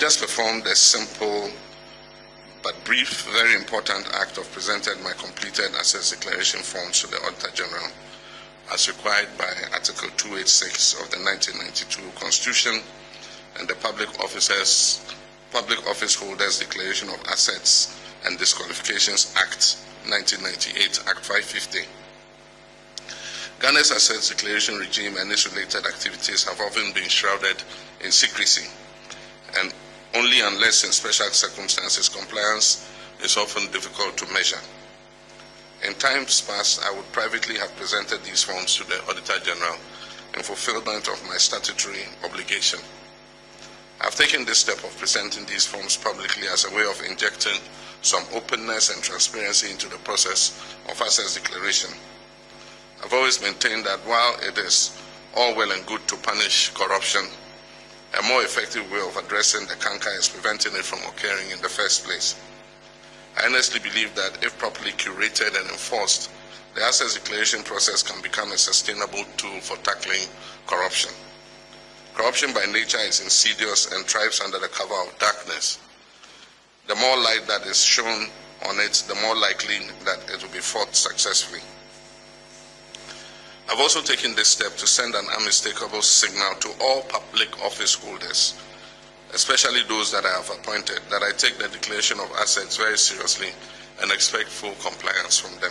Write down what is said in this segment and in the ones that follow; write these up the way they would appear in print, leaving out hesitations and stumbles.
just performed a simple but brief, very important act of presenting my completed assets declaration forms to the Auditor General as required by Article 286 of the 1992 Constitution and the Public Office Holders Declaration of Assets and Disqualifications Act 1998, Act 550. Ghana's assets declaration regime and its related activities have often been shrouded in secrecy, and only unless in special circumstances compliance is often difficult to measure. In times past, I would privately have presented these forms to the Auditor General in fulfillment of my statutory obligation. I have taken this step of presenting these forms publicly as a way of injecting some openness and transparency into the process of assets declaration. I've always maintained that while it is all well and good to punish corruption, a more effective way of addressing the canker is preventing it from occurring in the first place. I honestly believe that if properly curated and enforced, the assets declaration process can become a sustainable tool for tackling corruption. Corruption by nature is insidious and thrives under the cover of darkness. The more light that is shown on it, the more likely that it will be fought successfully. I've also taken this step to send an unmistakable signal to all public office holders, especially those that I have appointed, that I take the declaration of assets very seriously and expect full compliance from them.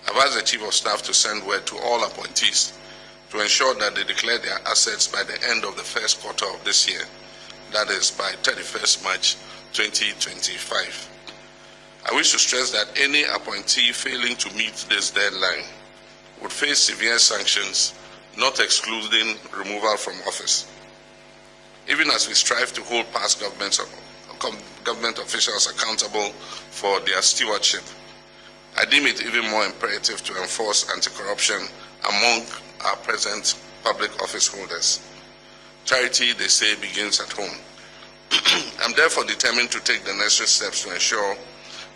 I've asked the Chief of Staff to send word to all appointees to ensure that they declare their assets by the end of the first quarter of this year, that is by 31st March 2025. I wish to stress that any appointee failing to meet this deadline would face severe sanctions, not excluding removal from office. Even as we strive to hold past government officials accountable for their stewardship, I deem it even more imperative to enforce anti-corruption among our present public office holders. Charity, they say, begins at home. I'm therefore determined to take the necessary steps to ensure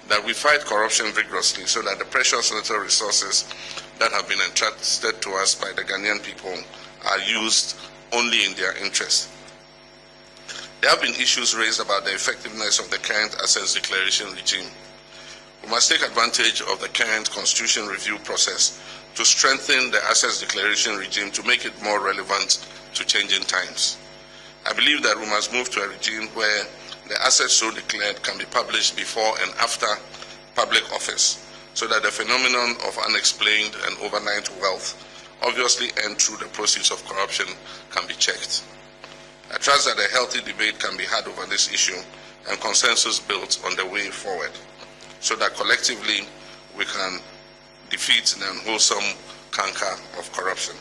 that we fight corruption vigorously so that the precious little resources that have been entrusted to us by the Ghanaian people are used only in their interest. There have been issues raised about the effectiveness of the current assets declaration regime. We must take advantage of the current constitution review process to strengthen the assets declaration regime to make it more relevant to changing times. I believe that we must move to a regime where the assets so declared can be published before and after public office, so that the phenomenon of unexplained and overnight wealth, obviously earned through the proceeds of corruption, can be checked. I trust that a healthy debate can be had over this issue and consensus built on the way forward, so that collectively we can defeat the unwholesome canker of corruption.